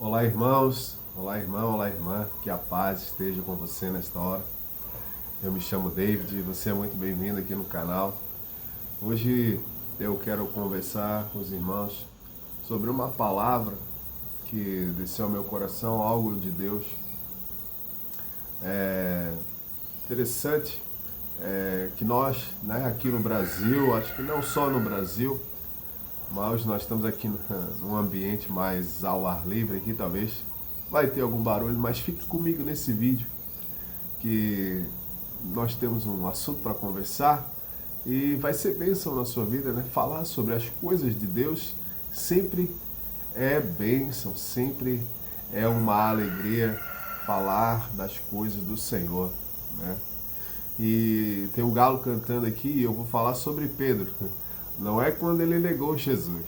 Olá, irmãos, olá, irmão, olá, irmã, que a paz esteja com você nesta hora. Eu me chamo David e você é muito bem-vindo aqui no canal. Hoje eu quero conversar com os irmãos sobre uma palavra que desceu ao meu coração, algo de Deus. É interessante que nós, né, aqui no Brasil, acho que não só no Brasil, mas nós estamos aqui num ambiente mais ao ar livre aqui, talvez vai ter algum barulho, mas fique comigo nesse vídeo que nós temos um assunto para conversar e vai ser bênção na sua vida, né? Falar sobre as coisas de Deus sempre é bênção, sempre é uma alegria falar das coisas do Senhor, né? E tem um galo cantando aqui e eu vou falar sobre Pedro. Não é quando ele negou Jesus,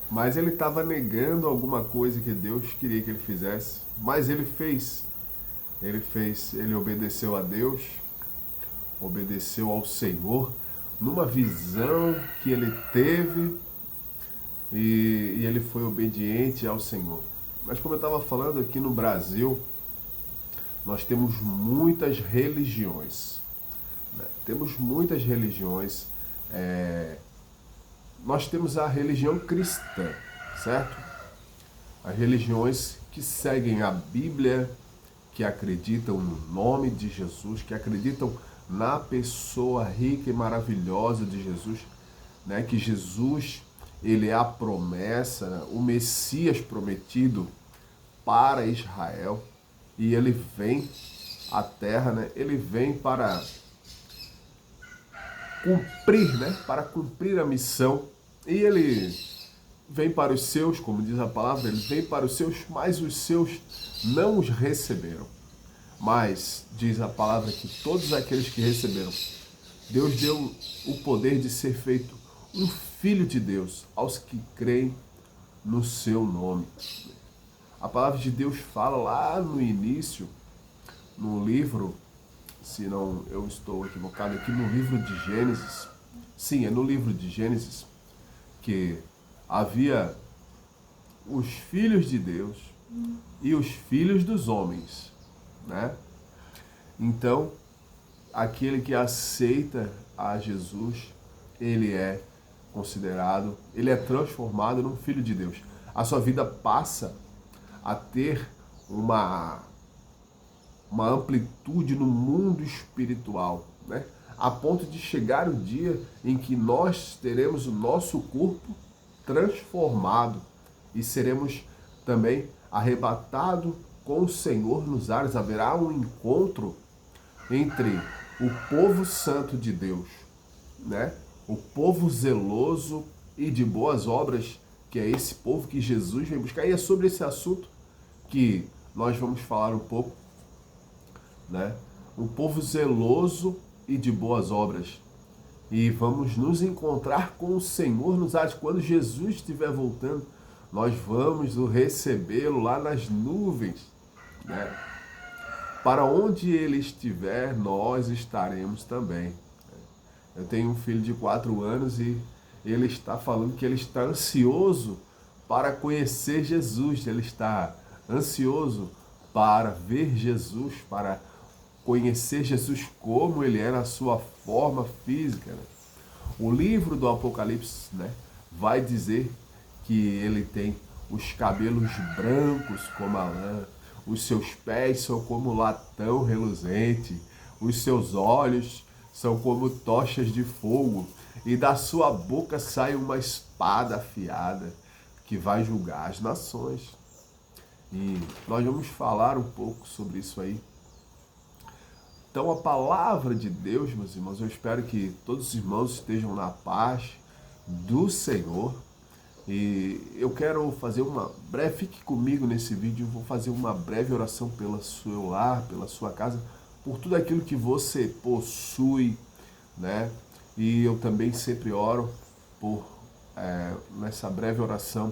mas ele estava negando alguma coisa que Deus queria que ele fizesse, mas ele fez. Ele obedeceu a Deus, obedeceu ao Senhor, numa visão que ele teve e ele foi obediente ao Senhor. Mas como eu estava falando, aqui no Brasil, nós temos muitas religiões. Né? Temos muitas religiões. Nós temos a religião cristã, certo? As religiões que seguem a Bíblia, que acreditam no nome de Jesus, que acreditam na pessoa rica e maravilhosa de Jesus, né? Que Jesus, ele é a promessa, né? O Messias prometido para Israel, e ele vem à terra, né? Ele vem para cumprir, né? Para cumprir a missão, e ele vem para os seus, como diz a palavra, ele vem para os seus, mas os seus não os receberam. Mas, diz a palavra, que todos aqueles que receberam, Deus deu o poder de ser feito um filho de Deus aos que creem no seu nome. A palavra de Deus fala lá no início, no livro, se não eu estou equivocado aqui, no livro de Gênesis. Sim, é no livro de Gênesis que havia os filhos de Deus e os filhos dos homens, né? Então, aquele que aceita a Jesus, ele é considerado, ele é transformado num filho de Deus. A sua vida passa a ter uma amplitude no mundo espiritual, né? A ponto de chegar o dia em que nós teremos o nosso corpo transformado e seremos também arrebatados com o Senhor nos ares. Haverá um encontro entre o povo santo de Deus, né? O povo zeloso e de boas obras, que é esse povo que Jesus vem buscar. E é sobre esse assunto que nós vamos falar um pouco, né? Um povo zeloso e de boas obras. E vamos nos encontrar com o Senhor nos ares. Quando Jesus estiver voltando, nós vamos recebê-lo lá nas nuvens, né? Para onde ele estiver, nós estaremos também. Eu tenho um filho de 4 anos e ele está falando que ele está ansioso para conhecer Jesus. Ele está ansioso para ver Jesus, para conhecer Jesus como ele é na sua forma física, né? O livro do Apocalipse, né, vai dizer que ele tem os cabelos brancos como a lã, os seus pés são como latão reluzente, os seus olhos são como tochas de fogo, e da sua boca sai uma espada afiada que vai julgar as nações. E nós vamos falar um pouco sobre isso aí. Então, a palavra de Deus, meus irmãos, eu espero que todos os irmãos estejam na paz do Senhor. E eu quero fazer uma breve, fique comigo nesse vídeo, eu vou fazer uma breve oração pelo seu lar, pela sua casa, por tudo aquilo que você possui, né? E eu também sempre oro por, nessa breve oração,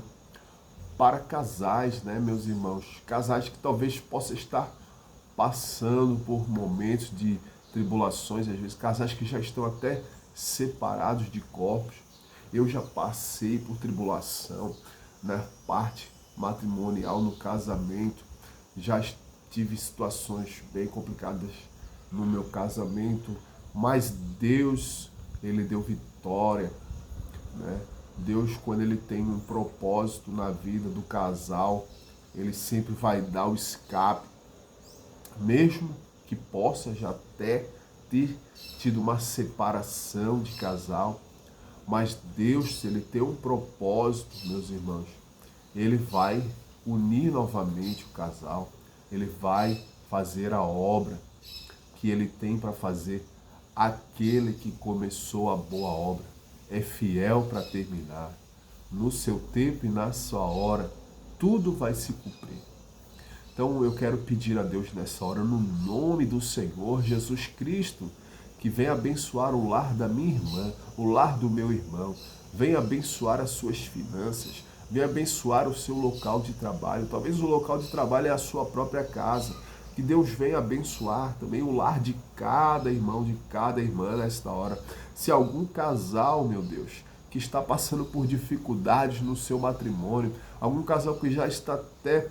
para casais, né, meus irmãos? Casais que talvez possam estar passando por momentos de tribulações, às vezes casais que já estão até separados de corpos. Eu já passei por tribulação na parte matrimonial, no casamento. Já tive situações bem complicadas no meu casamento, mas Deus, Ele deu vitória, né? Deus, quando Ele tem um propósito na vida do casal, Ele sempre vai dar o escape, mesmo que possa já até ter tido uma separação de casal, mas Deus, se Ele tem um propósito, meus irmãos, Ele vai unir novamente o casal, Ele vai fazer a obra que Ele tem para fazer. Aquele que começou a boa obra é fiel para terminar. No seu tempo e na sua hora, tudo vai se cumprir. Então eu quero pedir a Deus nessa hora, no nome do Senhor Jesus Cristo, que venha abençoar o lar da minha irmã, o lar do meu irmão, venha abençoar as suas finanças, venha abençoar o seu local de trabalho. Talvez o local de trabalho é a sua própria casa. Que Deus venha abençoar também o lar de cada irmão, de cada irmã nesta hora. Se algum casal, meu Deus, que está passando por dificuldades no seu matrimônio, algum casal que já está até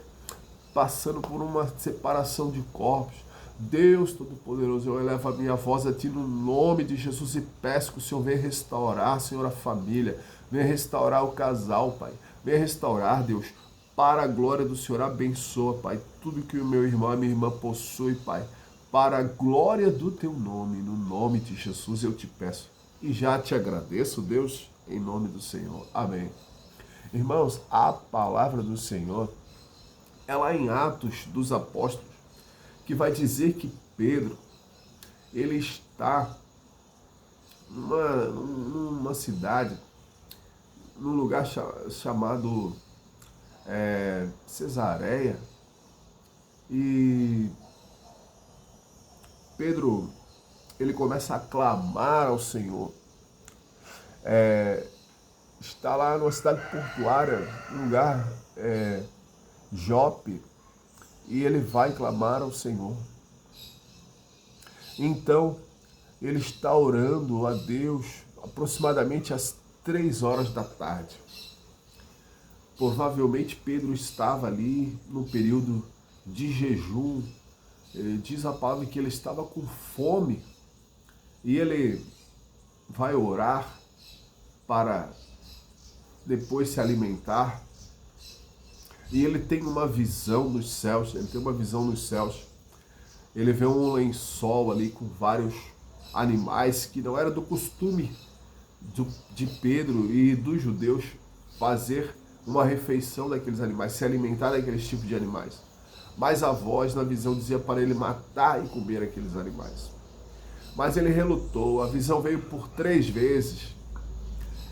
passando por uma separação de corpos, Deus Todo-Poderoso, eu elevo a minha voz a Ti no nome de Jesus e peço que o Senhor venha restaurar, Senhor, a família, venha restaurar o casal, Pai, venha restaurar, Deus, para a glória do Senhor, abençoa, Pai, tudo que o meu irmão e a minha irmã possui, Pai, para a glória do Teu nome, no nome de Jesus eu te peço e já te agradeço, Deus, em nome do Senhor, amém. Irmãos, a palavra do Senhor é lá em Atos dos Apóstolos, que vai dizer que Pedro, ele está numa cidade, num lugar chamado Cesareia, e Pedro, ele começa a clamar ao Senhor. Está lá numa cidade portuária, um lugar Jope, e ele vai clamar ao Senhor. Então, ele está orando a Deus aproximadamente às 3 horas da tarde. Provavelmente Pedro estava ali no período de jejum. Diz a palavra que ele estava com fome e ele vai orar para depois se alimentar. E ele tem uma visão nos céus, Ele vê um lençol ali com vários animais que não era do costume de Pedro e dos judeus fazer uma refeição daqueles animais, se alimentar daqueles tipos de animais. Mas a voz na visão dizia para ele matar e comer aqueles animais. Mas ele relutou, a visão veio por 3 vezes.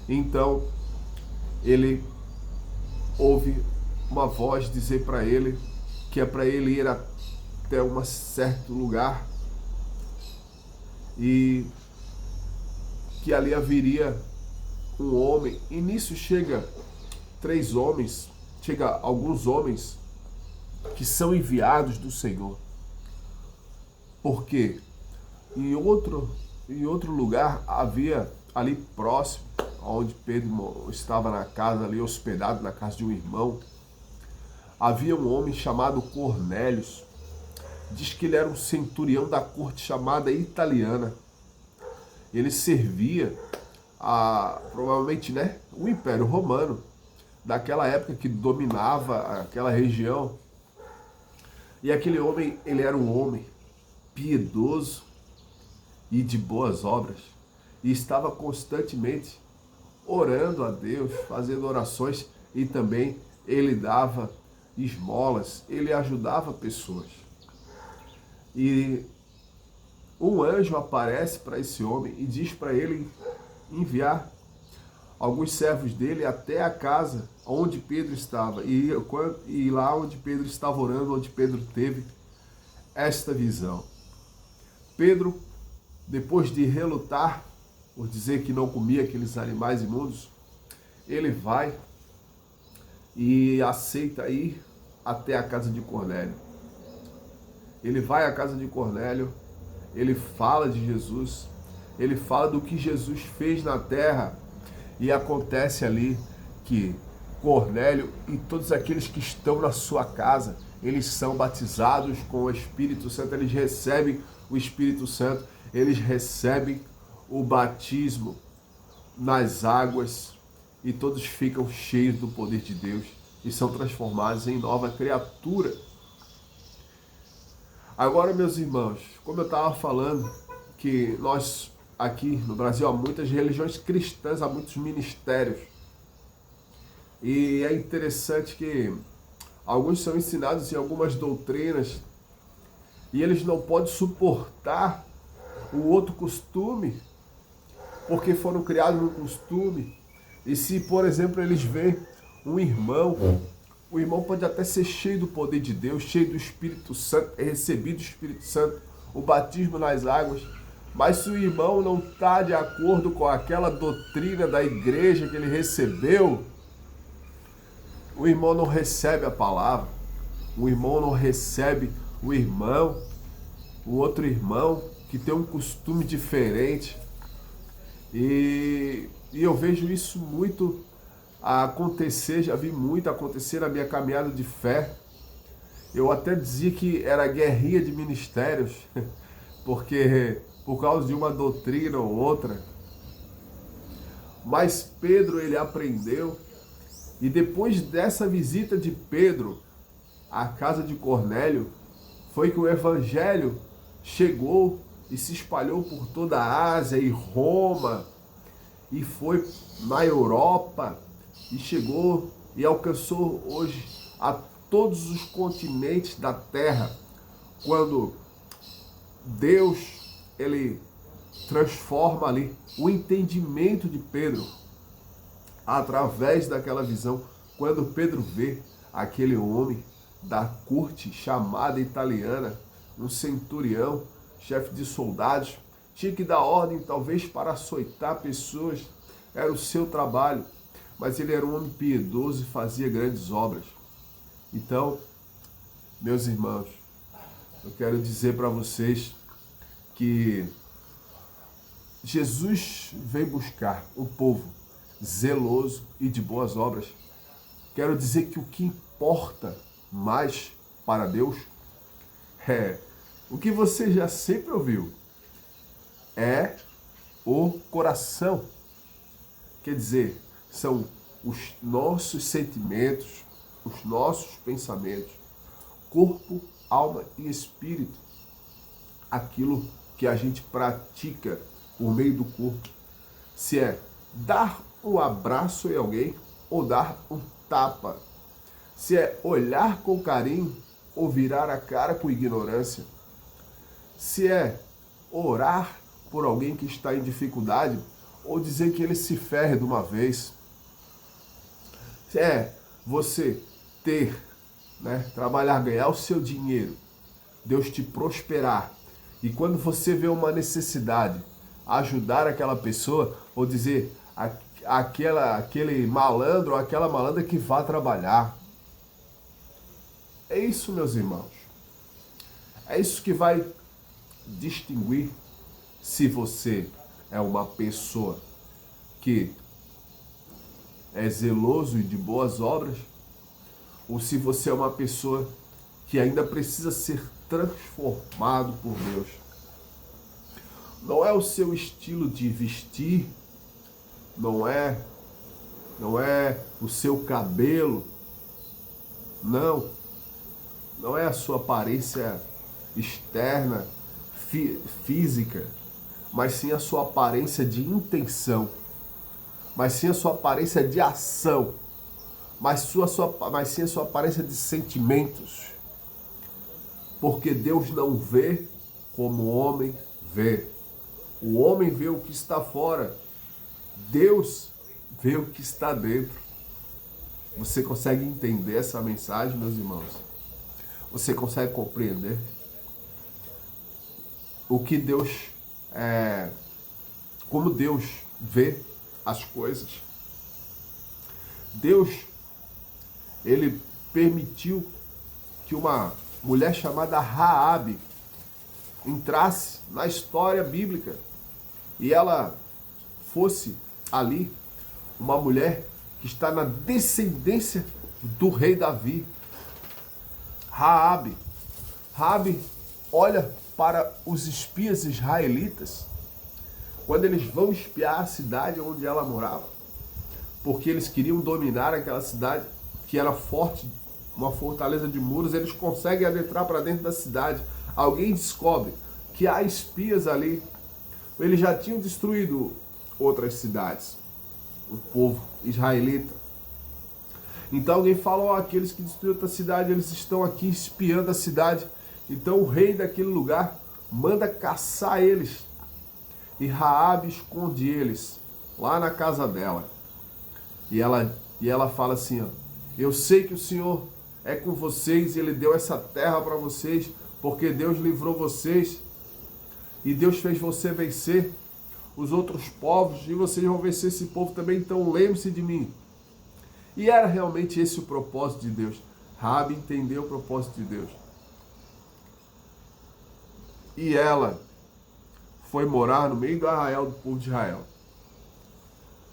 Então ele ouve uma voz dizer para ele que é para ele ir até um certo lugar e que ali haveria um homem. E nisso chega alguns homens que são enviados do Senhor. Porque em outro lugar havia ali próximo, onde Pedro estava na casa ali, hospedado na casa de um irmão, havia um homem chamado Cornélio. Diz que ele era um centurião da corte chamada italiana. Ele servia provavelmente, o Império Romano, daquela época que dominava aquela região. E aquele homem, ele era um homem piedoso e de boas obras. E estava constantemente orando a Deus, fazendo orações, e também ele dava esmolas, ele ajudava pessoas. E um anjo aparece para esse homem e diz para ele enviar alguns servos dele até a casa onde Pedro estava. E lá onde Pedro estava orando, onde Pedro teve esta visão. Pedro, depois de relutar, por dizer que não comia aqueles animais imundos, ele vai e aceita ir até a casa de Cornélio. Ele vai à casa de Cornélio, ele fala de Jesus, ele fala do que Jesus fez na terra, e acontece ali que Cornélio e todos aqueles que estão na sua casa, eles são batizados com o Espírito Santo, eles recebem o Espírito Santo, eles recebem o batismo nas águas e todos ficam cheios do poder de Deus e são transformados em nova criatura. Agora, meus irmãos, como eu estava falando, que nós aqui no Brasil há muitas religiões cristãs, há muitos ministérios. E é interessante que alguns são ensinados em algumas doutrinas e eles não podem suportar o outro costume, porque foram criados no costume. E se, por exemplo, eles veem um irmão, o irmão pode até ser cheio do poder de Deus, cheio do Espírito Santo, recebido do Espírito Santo, o batismo nas águas, mas se o irmão não está de acordo com aquela doutrina da igreja que ele recebeu, o irmão não recebe a palavra, o irmão não recebe o outro irmão que tem um costume diferente. E eu vejo isso muito acontecer, já vi muito acontecer na minha caminhada de fé. Eu até dizia que era guerrinha de ministérios, porque por causa de uma doutrina ou outra. Mas Pedro, ele aprendeu, e depois dessa visita de Pedro à casa de Cornélio, foi que o evangelho chegou e se espalhou por toda a Ásia e Roma, e foi na Europa, e chegou e alcançou hoje a todos os continentes da terra, quando Deus, ele transforma ali o entendimento de Pedro, através daquela visão, quando Pedro vê aquele homem da corte chamada italiana, um centurião, chefe de soldados, tinha que dar ordem talvez para açoitar pessoas, era o seu trabalho, mas ele era um homem piedoso e fazia grandes obras. Então, meus irmãos, eu quero dizer para vocês que Jesus veio buscar um povo zeloso e de boas obras. Quero dizer que o que importa mais para Deus é o que você já sempre ouviu, é o coração. Quer dizer, são os nossos sentimentos, os nossos pensamentos, corpo, alma e espírito. Aquilo que a gente pratica por meio do corpo. Se é dar um abraço em alguém ou dar um tapa. Se é olhar com carinho ou virar a cara com ignorância. Se é orar por alguém que está em dificuldade ou dizer que ele se ferre de uma vez. Se é você ter, trabalhar, ganhar o seu dinheiro, Deus te prosperar, e quando você vê uma necessidade, ajudar aquela pessoa, ou dizer aquele malandro ou aquela malandra que vá trabalhar. É isso, meus irmãos. É isso que vai distinguir se você é uma pessoa que é zeloso e de boas obras, ou se você é uma pessoa que ainda precisa ser transformado por Deus. Não é o seu estilo de vestir, não é o seu cabelo, não é a sua aparência externa, física, mas sim a sua aparência de intenção, mas sim a sua aparência de ação, mas sim a sua aparência de sentimentos. Porque Deus não vê como o homem vê. O homem vê o que está fora, Deus vê o que está dentro. Você consegue entender essa mensagem, meus irmãos? Você consegue compreender o que Deus como Deus vê as coisas? Deus, ele permitiu que uma mulher chamada Raabe entrasse na história bíblica e ela fosse ali uma mulher que está na descendência do rei Davi. Raabe olha para os espias israelitas quando eles vão espiar a cidade onde ela morava, porque eles queriam dominar aquela cidade que era forte, uma fortaleza de muros. Eles conseguem adentrar para dentro da cidade. Alguém descobre que há espias ali. Eles já tinham destruído outras cidades, o povo israelita. Então alguém fala, ó, aqueles que destruíram outra cidade, eles estão aqui espiando a cidade. Então o rei daquele lugar manda caçar eles. E Raabe esconde eles lá na casa dela. E ela fala assim, ó, eu sei que o Senhor é com vocês, Ele deu essa terra para vocês, porque Deus livrou vocês, e Deus fez você vencer os outros povos, e vocês vão vencer esse povo também, então lembre-se de mim. E era realmente esse o propósito de Deus. Raabe entendeu o propósito de Deus. E ela foi morar no meio do arraial do povo de Israel.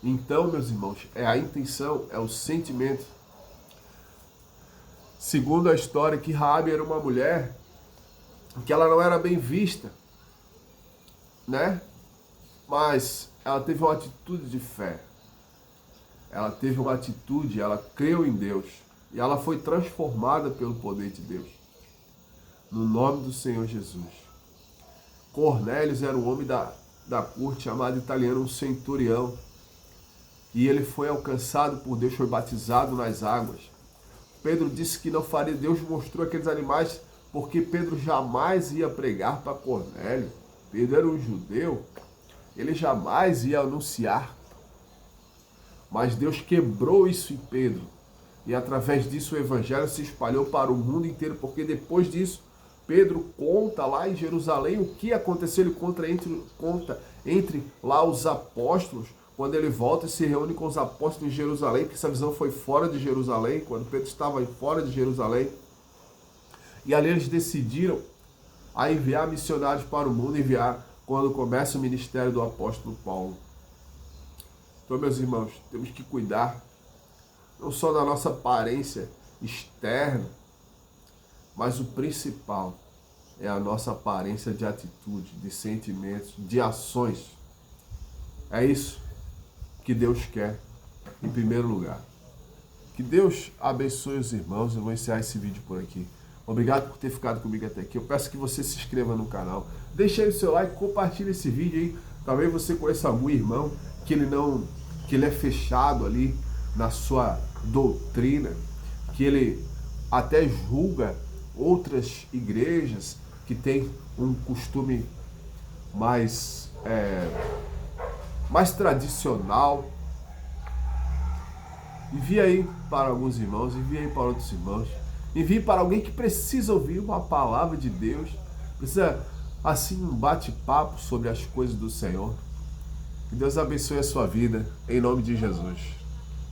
Então, meus irmãos, é a intenção, é o sentimento. Segundo a história, que Raabe era uma mulher que ela não era bem vista, né? Mas ela teve uma atitude de fé. Ela teve uma atitude, ela creu em Deus. E ela foi transformada pelo poder de Deus. No nome do Senhor Jesus. Cornélios era um homem da corte, chamado italiano, um centurião. E ele foi alcançado por Deus, foi batizado nas águas. Pedro disse que não faria, Deus mostrou aqueles animais, porque Pedro jamais ia pregar para Cornélio. Pedro era um judeu, ele jamais ia anunciar. Mas Deus quebrou isso em Pedro. E através disso o evangelho se espalhou para o mundo inteiro, porque depois disso, Pedro conta lá em Jerusalém o que aconteceu. Ele conta entre lá os apóstolos, quando ele volta e se reúne com os apóstolos em Jerusalém, porque essa visão foi fora de Jerusalém, quando Pedro estava fora de Jerusalém. E ali eles decidiram a enviar missionários para o mundo, enviar quando começa o ministério do apóstolo Paulo. Então, meus irmãos, temos que cuidar não só da nossa aparência externa, mas o principal é a nossa aparência de atitude, de sentimentos, de ações. É isso que Deus quer em primeiro lugar. Que Deus abençoe os irmãos. Eu vou encerrar esse vídeo por aqui. Obrigado por ter ficado comigo até aqui. Eu peço que você se inscreva no canal. Deixe aí o seu like, compartilhe esse vídeo aí. Talvez você conheça algum irmão que ele é fechado ali na sua doutrina, que ele até julga outras igrejas que têm um costume mais tradicional. Envie aí para alguns irmãos, envie aí para outros irmãos, envie para alguém que precisa ouvir uma palavra de Deus, precisa assim um bate-papo sobre as coisas do Senhor. Que Deus abençoe a sua vida, em nome de Jesus.